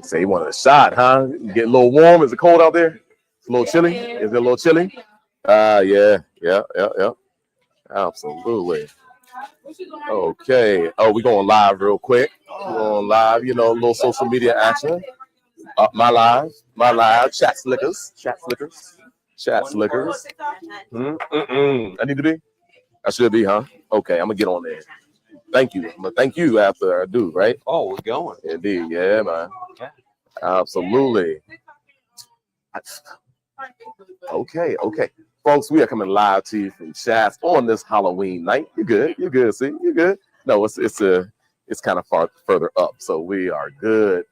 Say you wanted a shot, huh? Get a little warm. Is it cold out there? It's a little chilly. Is it a little chilly? Yeah. Absolutely. Okay. Oh, we're going live real quick. We're going live, you know, a little social media action. My live. Chat slickers. I need to be? I should be, huh? Okay, I'm going to get on there. Thank you. I'm going to thank you after I do, right? Oh, we're going. Indeed. Yeah, man. Okay. Absolutely. Okay. Folks, we are coming live to you from Chats on this Halloween night. You're good. See, you're good. No, it's kind of further up, so we are good.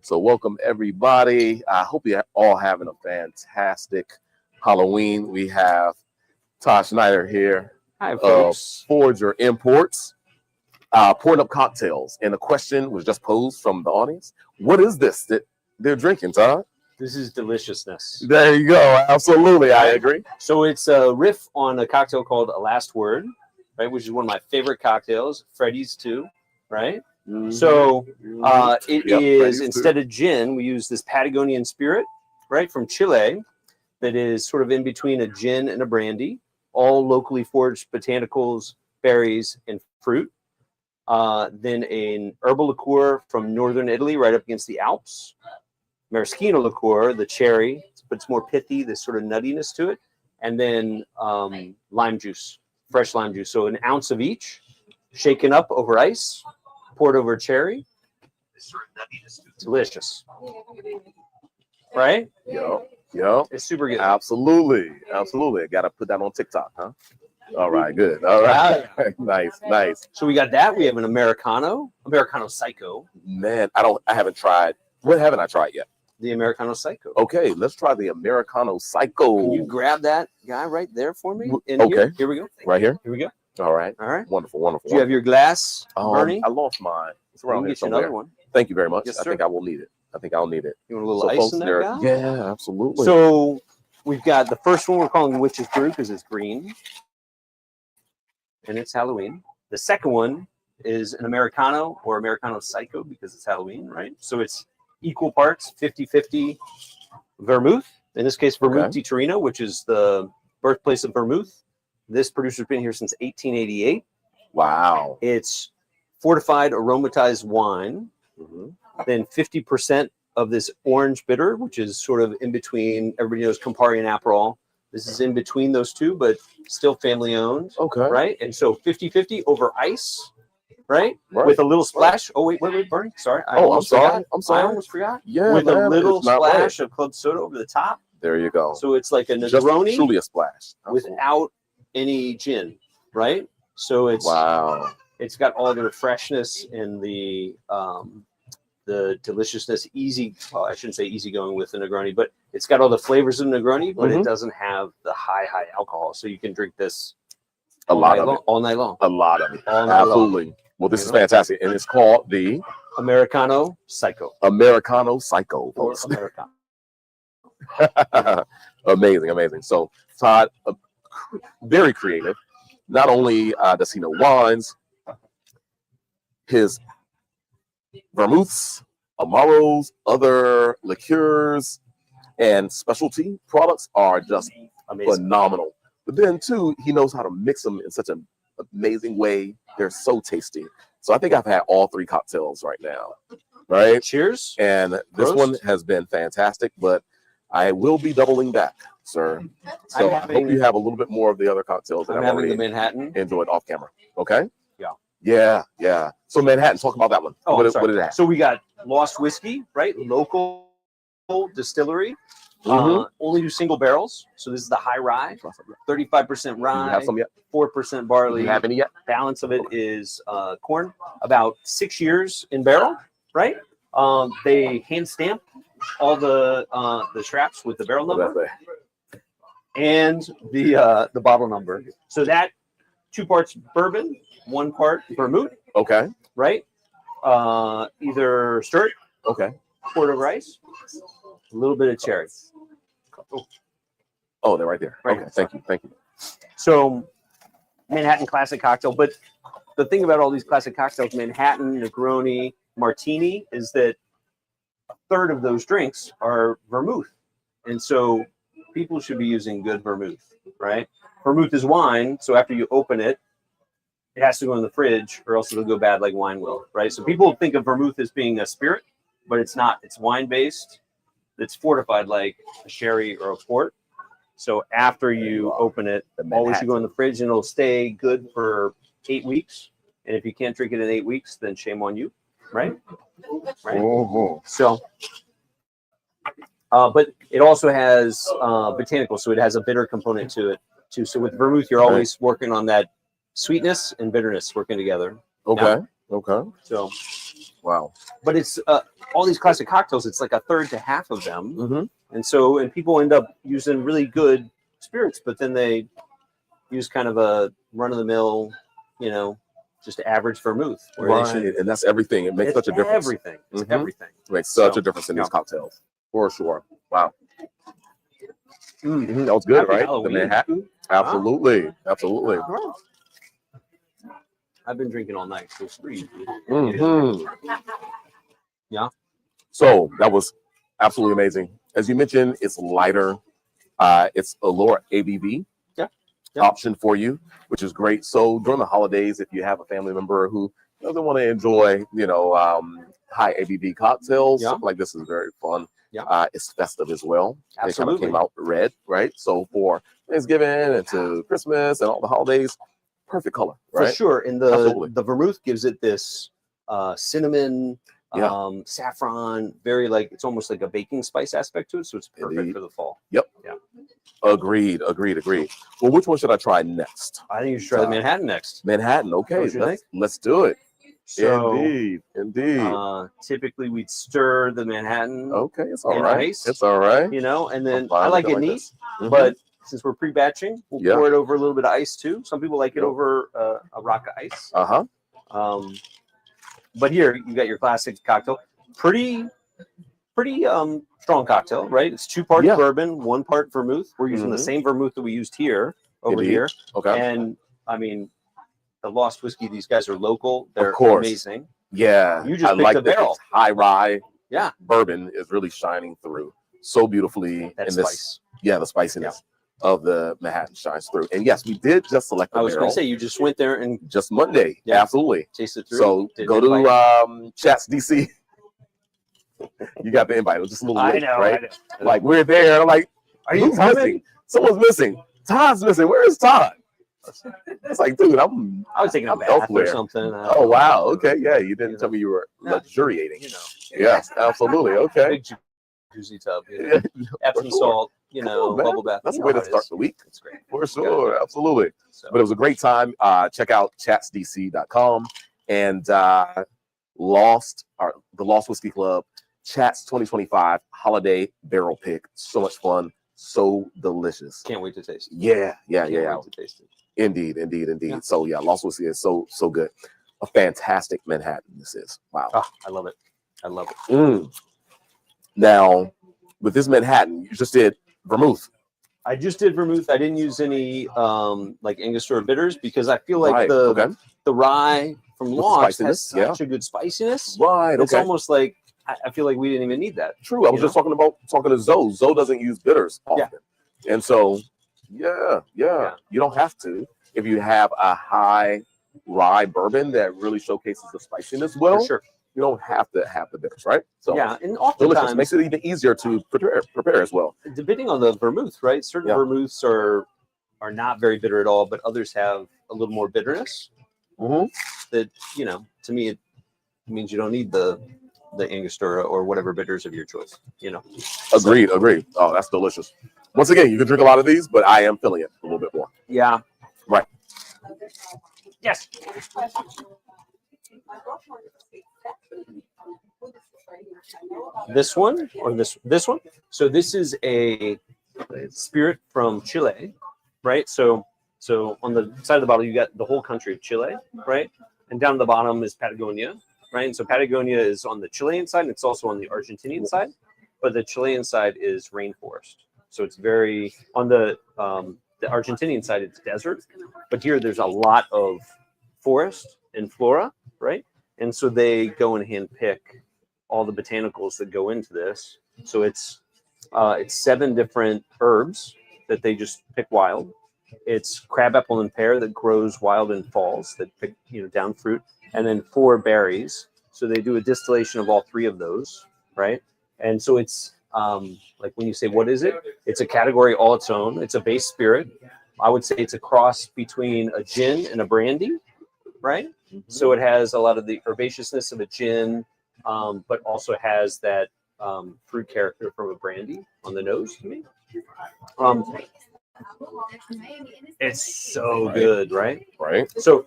So welcome everybody. I hope you're all having a fantastic Halloween. We have Todd Schneider here. Hi, folks. Forager Imports, pouring up cocktails. And the question was just posed from the audience: what is this that they're drinking, Todd? This is deliciousness. There you go. Absolutely, I agree. So it's a riff on a cocktail called A Last Word, right? Which is one of my favorite cocktails. Freddy's too, right? Mm-hmm. So it is, instead of gin, we use this Patagonian spirit, right, from Chile, that is sort of in between a gin and a brandy, all locally foraged botanicals, berries, and fruit. Then an herbal liqueur from northern Italy, right up against the Alps. Maraschino liqueur, the cherry, but it's more pithy, this sort of nuttiness to it. And then lime juice, fresh lime juice. So an ounce of each, shaken up over ice, poured over cherry. This sort of nuttiness. Delicious. Right? Yo. It's super good. Absolutely. I got to put that on TikTok, huh? All right, good. All right. Nice. So we got that. We have an Americano Psycho. Man, I haven't tried. What haven't I tried yet? The Americano Psycho. Okay, let's try the Americano Psycho. Can you grab that guy right there for me? Okay. Here we go. Right here? Here we go. All right. Wonderful. Do you have your glass, Burnie? I lost mine. It's around here somewhere. Another one. Thank you very much. Yes, I think I will need it. I'll need it. You want a little ice in there, guy? Yeah, absolutely. So we've got the first one we're calling Witch's Brew because it's green. And it's Halloween. The second one is an Americano or Americano Psycho because it's Halloween, right? So it's equal parts, 50-50 vermouth. In this case, Vermouth di Torino, which is the birthplace of vermouth. This producer's been here since 1888. Wow. It's fortified aromatized wine. Mm-hmm. Then 50% of this orange bitter, which is sort of in between, everybody knows Campari and Aperol. This is in between those two, but still family owned. Okay. Right? And so 50-50 over ice, right? With a little splash. Oh, wait, Burnie. Sorry. I'm sorry. I almost forgot. Yeah, with a little splash of club soda over the top. There you go. So it's like a Negroni. Truly a splash. Without any gin, right? So it's It's got all the freshness and the deliciousness, I shouldn't say easygoing with the Negroni, but it's got all the flavors of Negroni, but it doesn't have the high alcohol. So you can drink this all night long. A lot of it. Absolutely. Well, this is fantastic. And it's called the Americano Psycho. Folks. Americano. Amazing. So Todd, very creative. Not only does he know wines, his vermouths, amaros, other liqueurs, and specialty products are just phenomenal. But then, too, he knows how to mix them in such an amazing way. They're so tasty. So I think I've had all three cocktails right now. Right? Cheers. And this one has been fantastic, but I will be doubling back, sir. So I hope you have a little bit more of the other cocktails that I'm having the Manhattan. Enjoyed off camera. Okay? Yeah. Yeah. So Manhattan, talk about that one. What did it have? So we got Lost Whiskey, right? Local distillery. Only do single barrels. So this is the high rye. 35% rye. You have some yet? 4% barley. Do you have any yet? Balance of it is corn. About 6 years in barrel, right? They hand stamp all the straps with the barrel number and the bottle number. So that 2 parts bourbon, 1 part vermouth. Okay. Right? Either stirred. Okay. Poured over ice. A little bit of cherry. Oh, they're right there. Right okay. Thank you. So Manhattan classic cocktail, but the thing about all these classic cocktails, Manhattan, Negroni, Martini, is that a third of those drinks are vermouth. And so people should be using good vermouth, right? Vermouth is wine, so after you open it, it has to go in the fridge or else it'll go bad like wine will, right? So people think of vermouth as being a spirit, but it's not. It's wine-based. It's fortified like a sherry or a port. So after you open it, always should go in the fridge and it'll stay good for 8 weeks. And if you can't drink it in 8 weeks, then shame on you, right? Right. Mm-hmm. So, but it also has botanical, so it has a bitter component to it too. So with vermouth, you're always working on that sweetness and bitterness working together. Okay. Okay. So, wow. but it's all these classic cocktails. It's like a third to half of them. Mm-hmm. And people end up using really good spirits, but then they use kind of a run-of-the-mill, just average vermouth. Right, and that's everything. It makes such a difference. Everything. It's Mhm. everything. It makes such a difference in these cocktails, for sure. Wow. Mm-hmm. That was good, Happy right? Halloween. The Manhattan? Absolutely. Absolutely. I've been drinking all night, so it's free. Mm-hmm. Yeah. So that was absolutely amazing. As you mentioned, it's lighter. It's a lower ABV option for you, which is great. So during the holidays, if you have a family member who doesn't want to enjoy, high ABV cocktails, something like this is very fun. Yeah. It's festive as well. Absolutely. It kind of came out red, right? So for Thanksgiving and to Christmas and all the holidays, perfect color, right? For sure. And the vermouth gives it this cinnamon, saffron, very it's almost like a baking spice aspect to it. So it's perfect for the fall. Yep. Yeah. Agreed. Well, which one should I try next? I think you should try the Manhattan next. Manhattan. Okay. Let's do it. So, Indeed. Typically we'd stir the Manhattan. Okay, it's all right. Ice, it's all right. And then I like it neat, but since we're pre-batching, we'll pour it over a little bit of ice too. Some people like it over a rock of ice. But here you got your classic cocktail. Pretty strong cocktail, right? It's 2 parts bourbon, 1 part vermouth. We're using the same vermouth that we used here over here. Okay. And I mean, the Lost Whiskey, these guys are local. They're amazing. Yeah. You just picked a barrel. High rye Yeah. bourbon is really shining through so beautifully. That in spice. This, the spiciness of the Manhattan shines through. And yes, we did just select the barrel. I was going to say, you just went there and just Monday. Yeah. Absolutely. Taste it through. So go to Chats DC. You got the invite. It was just a little late, right? I know. Like we're there. I'm like, are you missing? Someone's missing. Todd's missing. Where is Todd? It's like, dude, I was taking a bath or something. Oh wow. Okay. Yeah. You didn't tell me you were luxuriating. Yes. Absolutely. Okay. Big jacuzzi tub. Epsom salt. Bubble bath. That's a way to start the week. It's great. For sure. Absolutely. But it was a great time. Check out chatsdc.com and the Lost Whiskey Club Chats 2025 Holiday Barrel Pick. So much fun. So delicious. Can't wait to taste it. Yeah. Can't wait to taste it. Indeed. Yeah. So Lost Whiskey is so good. A fantastic Manhattan this is. Wow. Oh, I love it. Now, with this Manhattan, you just did vermouth. I just did vermouth. I didn't use any Angostura bitters because I feel like the rye from Lost has such a good spiciness. Right. It's almost like I feel like we didn't even need that. True. I was just talking to Zoe. Zoe doesn't use bitters often. And so, you don't have to. If you have a high rye bourbon that really showcases the spiciness well, for sure. You don't have to have the bitters, right? So and oftentimes makes it even easier to prepare as well. Depending on the vermouth, right? Certain vermouths are not very bitter at all, but others have a little more bitterness. That to me, it means you don't need the Angostura or whatever bitters of your choice. Agreed. Oh, that's delicious. Once again, you can drink a lot of these, but I am feeling it a little bit more. Yeah. Right. Yes. This one or this one? So this is a spirit from Chile, right? So on the side of the bottle, you got the whole country of Chile, right? And down at the bottom is Patagonia, right? And so Patagonia is on the Chilean side, and it's also on the Argentinian side, but the Chilean side is rainforest. So it's very on the the Argentinian side, it's desert, but here there's a lot of forest and flora, right? And so they go and hand pick all the botanicals that go into this. So it's 7 different herbs that they just pick wild. It's crabapple and pear that grows wild and falls that pick down fruit, and then 4 berries. So they do a distillation of all 3 of those, right? And so it's like when you say what is it? It's a category all its own. It's a base spirit. I would say it's a cross between a gin and a brandy, right? So it has a lot of the herbaceousness of a gin, but also has that fruit character from a brandy on the nose to me. It's so good, right? Right. So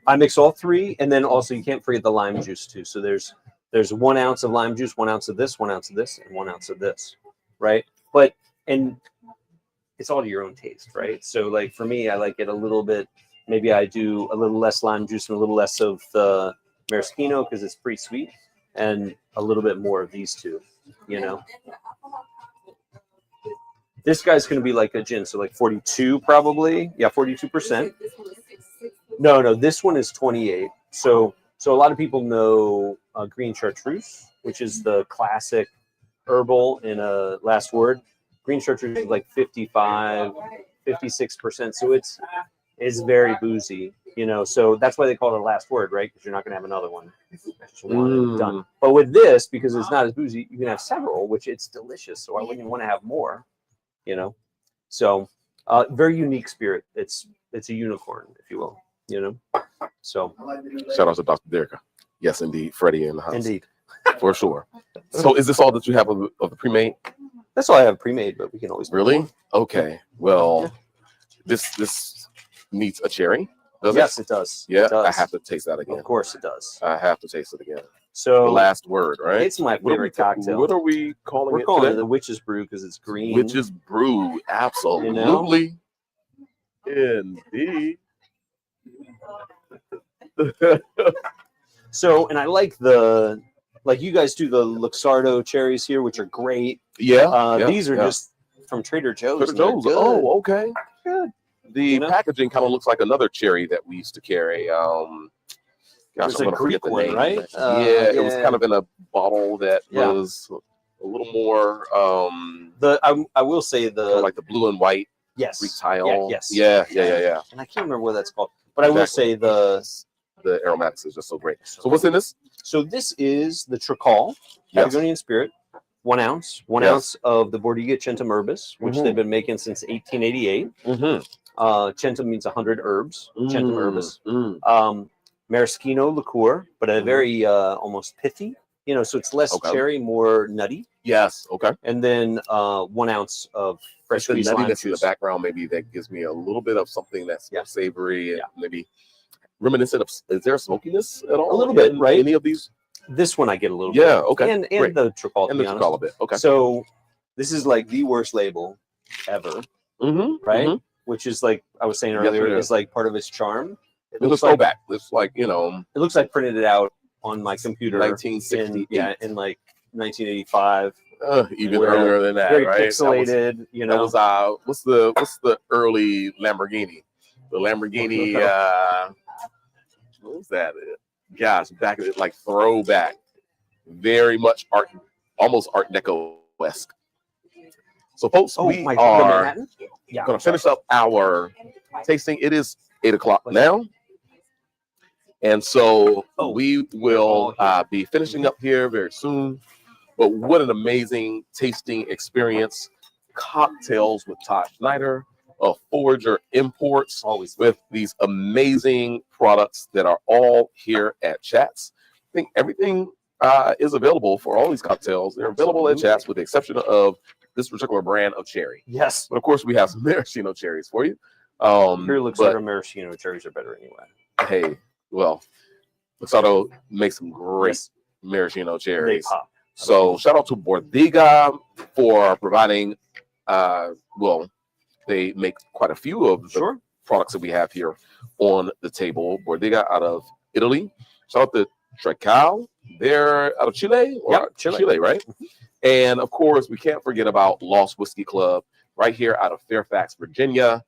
I mix all 3, and then also you can't forget the lime juice too. So there's 1 ounce of lime juice, 1 ounce of this, 1 ounce of this, and 1 ounce of this, right? And it's all to your own taste, right? So like for me, I like it a little bit. Maybe I do a little less lime juice and a little less of the maraschino because it's pretty sweet, and a little bit more of these 2, This guy's going to be like a gin, so like 42 probably. Yeah, 42%. No, this one is 28. So a lot of people know green chartreuse, which is the classic herbal in a last word. Green chartreuse is like 55, 56%. So it's very boozy, So that's why they call it a last word, right? Because you're not going to have another one. Just one and done. But with this, because it's not as boozy, you can have several, which it's delicious. So I wouldn't want to have more, So very unique spirit. It's a unicorn, if you will, So Shout out to Dr. Derricka. Yes, indeed. Freddie in the house. Indeed. For sure. So is this all that you have of the pre-made? That's all I have pre-made, but we can always Really? Okay. Well, this needs a cherry. Does yes, it does. Yeah, it does. I have to taste that again. Of course it does. I have to taste it again. So the last word, right? It's my favorite cocktail. What are we calling We're it? calling today? it the Witch's Brew because it's green. Witch's Brew. Absolutely. Indeed. So, and I like you guys do the Luxardo cherries here, which are great. Yeah. These are just from Trader Joe's. Trader Joe's. Oh, okay. Good. The packaging kind of looks like another cherry that we used to carry. Gosh, It's a Greek one, right? It was kind of in a bottle that was a little more. I will say like the blue and white. Yes. Greek tile. Yes. Yeah. And I can't remember what that's called, but I will say the aromatics is just so great. So what's in this? So this is the Trakal Patagonian spirit. 1 ounce. 1 ounce of the Bordiga Centum Herbis, which they've been making since 1888. Centum means 100 herbs. Centum Herbis. Maraschino liqueur, but a very almost pithy. So it's less cherry, more nutty. Yes. Okay. And then 1 ounce of fresh squeezed lime juice. In the background, maybe that gives me a little bit of something that's more savory and maybe reminiscent of. Is there a smokiness at all? A little bit, right? Any of these? This one I get a little bit. Yeah, okay. And the Trakal, and the Trakal a bit. Okay. So this is like the worst label ever, right? Which is like I was saying earlier, is like part of its charm. It looks like throwback. It's like it looks like printed it out on my computer 1960. In like 1985. Even earlier than that, very right? Pixelated, That was what's the early Lamborghini? The Lamborghini what was that? Gosh, back at like throwback. Very much almost Art Deco-esque. So folks, we are going to finish up our tasting. It is 8 o'clock now. And so we will be finishing up here very soon. But what an amazing tasting experience. Cocktails with Todd Schneider of Forager Imports, always with these amazing products that are all here at Chats. I think everything is available for all these cocktails. They're available at Chats with the exception of this particular brand of cherry. Yes. But of course, we have some maraschino cherries for you. Here looks like our maraschino cherries are better anyway. Hey, well, Luxardo makes some great maraschino cherries. They pop. So shout out to Bordiga for providing, they make quite a few of the products that we have here on the table. Bordiga out of Italy. Shout out to Trakal. They're out of Chile? Chile, right? And of course, we can't forget about Lost Whiskey Club right here out of Fairfax, Virginia.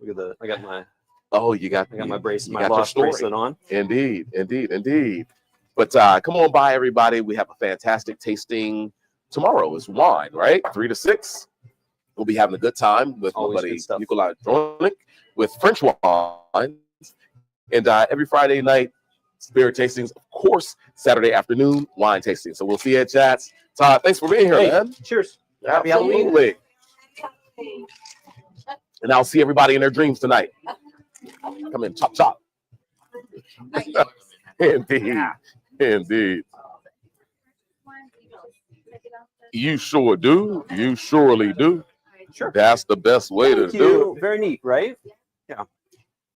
Look at the, I got my bracelet, my your lost story. bracelet on. Indeed. But come on by, everybody. We have a fantastic tasting tomorrow. Is wine, right? 3 to 6. We'll be having a good time with Always my buddy good stuff. Nikolai Dronik with French wine. And every Friday night, spirit tastings. Of course, Saturday afternoon, wine tasting. So we'll see you at Chats. Todd, thanks for being here, man. Cheers. Happy Absolutely. And I'll see everybody in their dreams tonight. Come in, chop, chop. Indeed. You sure do. You surely do. Sure. That's the best way to do it. Very neat, right? Yeah.